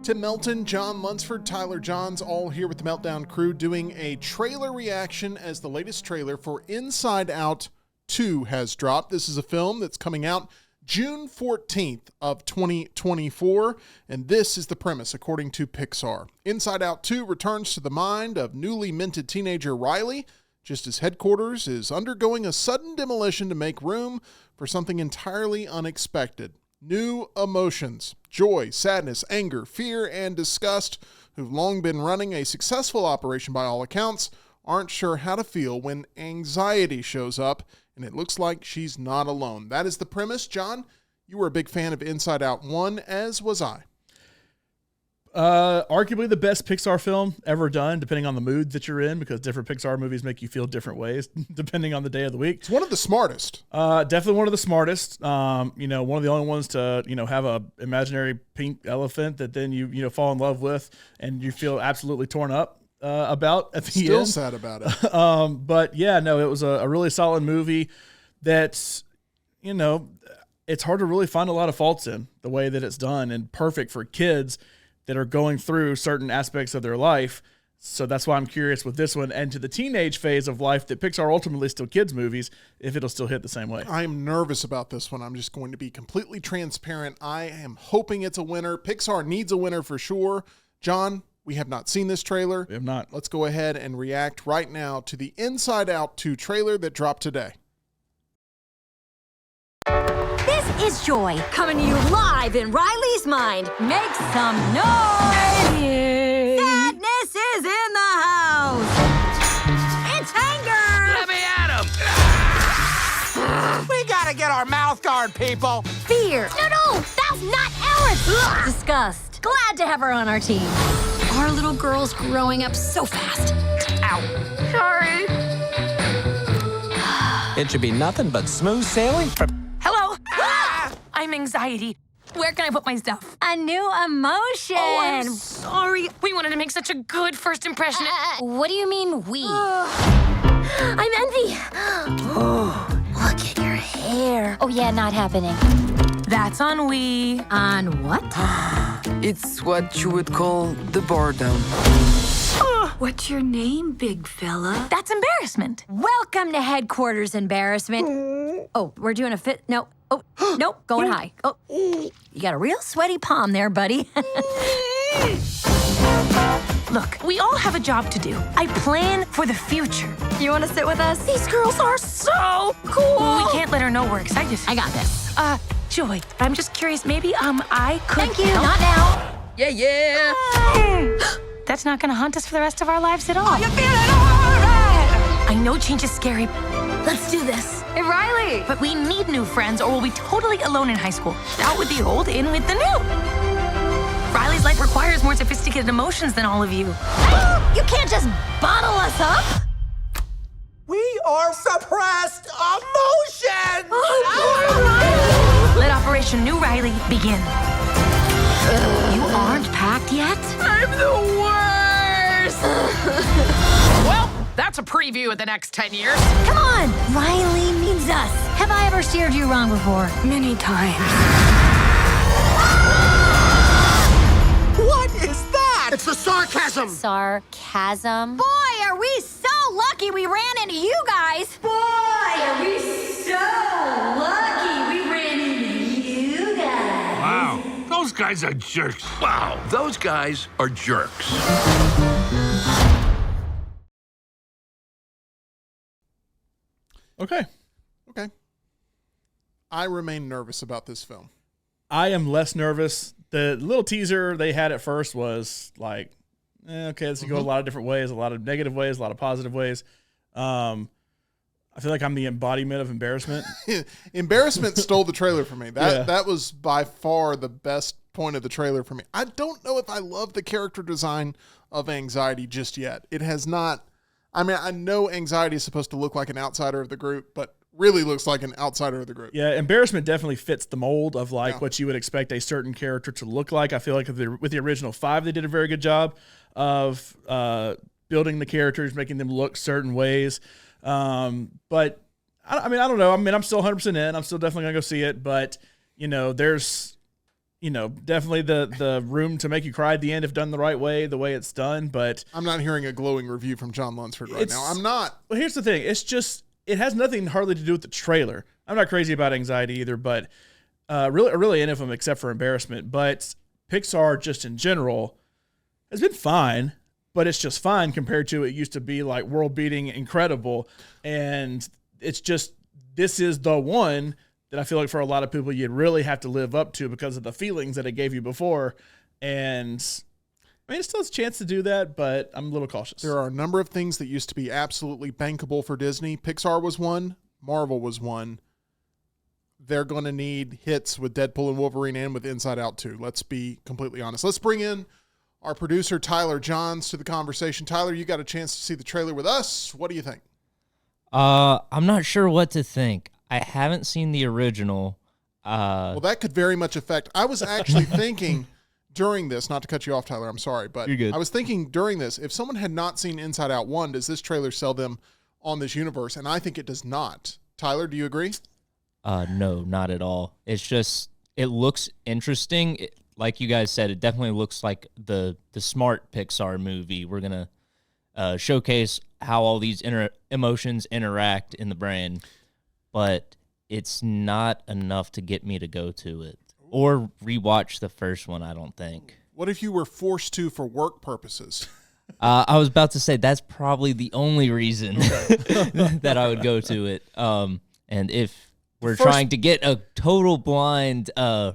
Tim Melton, John Lunsford, Tyler Johns, all here with the Meltdown crew doing a trailer reaction as the latest trailer for Inside Out 2 has dropped. This is a film that's coming out June 14th of 2024, and this is the premise according to Pixar. Inside Out 2 returns to the mind of newly minted teenager Riley, just as headquarters is undergoing a sudden demolition to make room for something entirely unexpected. New emotions, joy, sadness, anger, fear, and disgust, who've long been running a successful operation by all accounts, aren't sure how to feel when anxiety shows up, and it looks like she's not alone. That is the premise. John, you were a big fan of Inside Out 1, as was I. Arguably the best Pixar film ever done, depending on the mood that you're in, because different Pixar movies make you feel different ways depending on the day of the week. It's one of the smartest. Definitely one of the smartest. One of the only ones to, have a imaginary pink elephant that then you fall in love with and you feel absolutely torn up about at the end. Still sad about it. But yeah, no, it was a really solid movie that's, it's hard to really find a lot of faults in the way that it's done, and perfect for kids that are going through certain aspects of their life. So that's why I'm curious with this one, and to the teenage phase of life that Pixar ultimately still kids movies, if it'll still hit the same way. I'm nervous about this one. I'm just going to be completely transparent. I am hoping it's a winner. Pixar needs a winner for sure. John, we have not seen this trailer. We have not. Let's go ahead and react right now to the Inside Out 2 trailer that dropped today. This is Joy, coming to you live in Riley's mind. Make some noise! Sadness is in the house! It's anger! Let me at him! We gotta get our mouth guard, people! Fear! No, that's not ours! Disgust. Glad to have her on our team. Our little girl's growing up so fast. Ow. Sorry. It should be nothing but smooth sailing from... Hello? I'm anxiety. Where can I put my stuff? A new emotion. Oh, I'm sorry. We wanted to make such a good first impression. What do you mean, we? I'm envy. Look at your hair. Oh, yeah, not happening. That's on we. On what? It's what you would call the bar down. What's your name, big fella? That's embarrassment. Welcome to headquarters, embarrassment. Oh, we're doing a fit. No. Oh, nope, going high. Oh, you got a real sweaty palm there, buddy. Look, we all have a job to do. I plan for the future. You want to sit with us? These girls are so cool. We can't let her know we're excited. I got this. Joy, I'm just curious, maybe, I could Thank you, help. not now. Yeah. That's not gonna haunt us for the rest of our lives at all. You feeling all right? I know change is scary, Let's do this. Hey, Riley! but we need new friends or we'll be totally alone in high school. Out with the old, in with the new. Riley's life requires more sophisticated emotions than all of you. You can't just bottle us up. We are suppressed emotions! Let Operation New Riley begin. You aren't packed yet? I'm the worst! Well, that's a preview of the next 10 years. Come on. Riley needs us. Have I ever steered you wrong before? Many times. What is that? It's the sarcasm. Sarcasm? Boy, are we so lucky we ran into you guys. Boy, are we so lucky we ran into you guys. Wow, those guys are jerks. Wow, those guys are jerks. Okay. I remain nervous about this film. I am less nervous. The little teaser they had at first was like, okay, this can go a lot of different ways, a lot of negative ways, a lot of positive ways. I feel like I'm the embodiment of embarrassment. Embarrassment stole the trailer for me. That was by far the best point of the trailer for me. I don't know if I love the character design of Anxiety just yet. It has not. I mean, I know Anxiety is supposed to look like an outsider of the group, but really looks like an outsider of the group. Yeah, embarrassment definitely fits the mold of what you would expect a certain character to look like. I feel like with the original 5, they did a very good job of building the characters, making them look certain ways. But I don't know. I mean, I'm still 100% in. I'm still definitely gonna go see it. But there's definitely the room to make you cry at the end if done the right way, the way it's done. But I'm not hearing a glowing review from John Lunsford right now. I'm not. Well, here's the thing. It has nothing hardly to do with the trailer. I'm not crazy about anxiety either, but really any of them except for embarrassment. But Pixar just in general has been fine, but it's just fine compared to it used to be like world-beating incredible. And it's just, this is the one that I feel like for a lot of people you'd really have to live up to because of the feelings that it gave you before. And I mean, it still has a chance to do that, but I'm a little cautious. There are a number of things that used to be absolutely bankable for Disney. Pixar was one. Marvel was one. They're going to need hits with Deadpool and Wolverine and with Inside Out 2. Let's be completely honest. Let's bring in our producer, Tyler Johns, to the conversation. Tyler, you got a chance to see the trailer with us. What do you think? I'm not sure what to think. I haven't seen the original. Well, that could very much affect. I was actually thinking during this, not to cut you off, Tyler, I'm sorry, but You're good. I was thinking during this, if someone had not seen Inside Out 1, does this trailer sell them on this universe? And I think it does not. Tyler, do you agree? No, not at all. It's just, it looks interesting. Like you guys said, it definitely looks like the smart Pixar movie. We're going to showcase how all these emotions interact in the brain, but it's not enough to get me to go to it or rewatch the first one, I don't think. What if you were forced to for work purposes? I was about to say that's probably the only reason that I would go to it. And if we're trying to get a total blind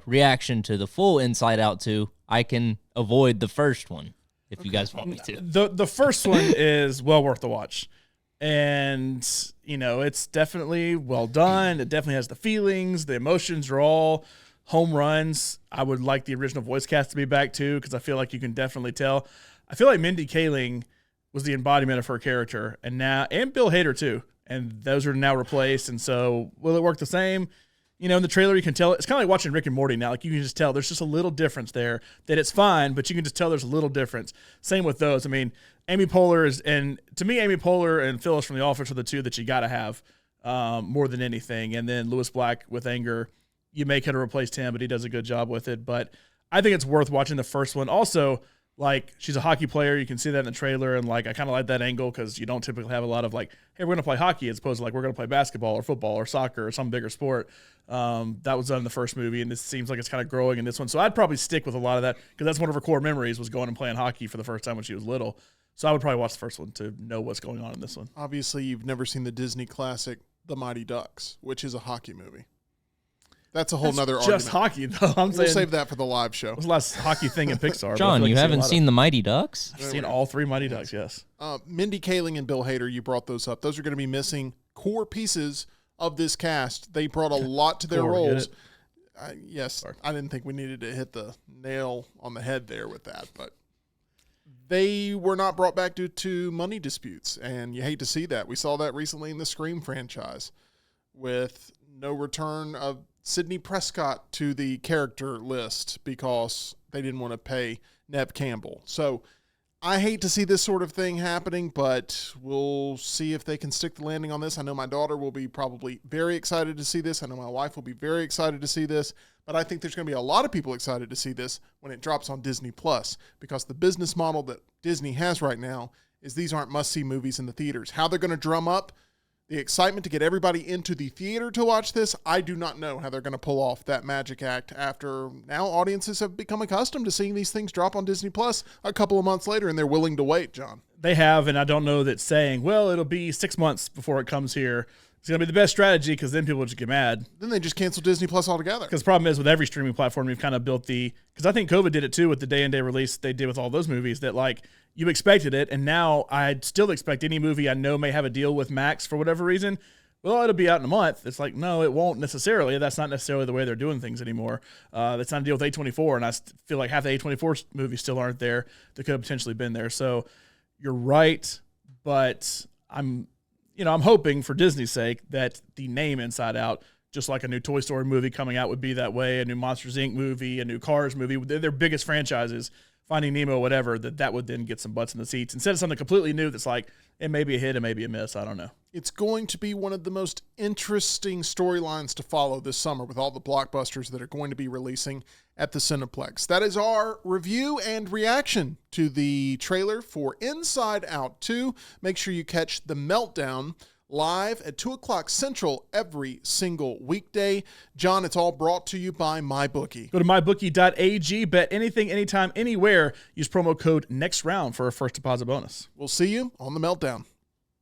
reaction to the full Inside Out 2, I can avoid the first one if you guys want me to. The first one is well worth the watch. And, it's definitely well done. It definitely has the feelings. The emotions are all home runs. I would like the original voice cast to be back, too, because I feel like you can definitely tell. I feel like Mindy Kaling was the embodiment of her character, and Bill Hader, too. And those are now replaced. And so will it work the same? In the trailer, you can tell. It's kind of like watching Rick and Morty now. Like, you can just tell there's just a little difference there, that it's fine, but you can just tell there's a little difference. Same with those. I mean, Amy Poehler Amy Poehler and Phyllis from The Office are the two that you got to have more than anything. And then Lewis Black with Anger, you may kind of replace him, but he does a good job with it. But I think it's worth watching the first one. Also, like, she's a hockey player. You can see that in the trailer. And, like, I kind of like that angle because you don't typically have a lot of, like, hey, we're going to play hockey as opposed to, like, we're going to play basketball or football or soccer or some bigger sport. That was done in the first movie, and this seems like it's kind of growing in this one. So I'd probably stick with a lot of that because that's one of her core memories was going and playing hockey for the first time when she was little. So I would probably watch the first one to know what's going on in this one. Obviously, you've never seen the Disney classic, The Mighty Ducks, which is a hockey movie. That's a whole nother argument. Just hockey, though. We'll save that for the live show. It was the last hockey thing in Pixar. John, you haven't seen The Mighty Ducks? I've seen all three Mighty Ducks, yes. Mindy Kaling and Bill Hader, you brought those up. Those are going to be missing core pieces of this cast. They brought a lot to their roles. Yes, sorry. I didn't think we needed to hit the nail on the head there with that, but they were not brought back due to money disputes, and you hate to see that. We saw that recently in the Scream franchise with no return of Sidney Prescott to the character list because they didn't want to pay Neve Campbell. So I hate to see this sort of thing happening, but we'll see if they can stick the landing on this. I know my daughter will be probably very excited to see this. I know my wife will be very excited to see this, but I think there's going to be a lot of people excited to see this when it drops on Disney Plus because the business model that Disney has right now is these aren't must-see movies in the theaters. How they're going to drum up the excitement to get everybody into the theater to watch this, I do not know how they're going to pull off that magic act after now audiences have become accustomed to seeing these things drop on Disney Plus a couple of months later, and they're willing to wait, John. They have, and I don't know that saying, well, it'll be 6 months before it comes here. It's going to be the best strategy because then people will just get mad. Then they just cancel Disney Plus altogether. Because the problem is with every streaming platform, you've kind of built because I think COVID did it too with the day-and-day release they did with all those movies that, like, you expected it, and now I'd still expect any movie I know may have a deal with Max for whatever reason. Well, it'll be out in a month. It's like, no, it won't necessarily. That's not necessarily the way they're doing things anymore. That's not a deal with A24, and I feel like half the A24 movies still aren't there that could have potentially been there. So you're right, but I'm hoping for Disney's sake that the name Inside Out, just like a new Toy Story movie coming out would be that way, a new Monsters, Inc. movie, a new Cars movie, they're their biggest franchises Finding Nemo, whatever, that would then get some butts in the seats instead of something completely new that's like, it may be a hit, it may be a miss. I don't know. It's going to be one of the most interesting storylines to follow this summer with all the blockbusters that are going to be releasing at the Cineplex. That is our review and reaction to the trailer for Inside Out 2. Make sure you catch The Meltdown live at 2 o'clock Central every single weekday. John, it's all brought to you by MyBookie. Go to mybookie.ag, bet anything, anytime, anywhere. Use promo code NEXTROUND for a first deposit bonus. We'll see you on The Meltdown.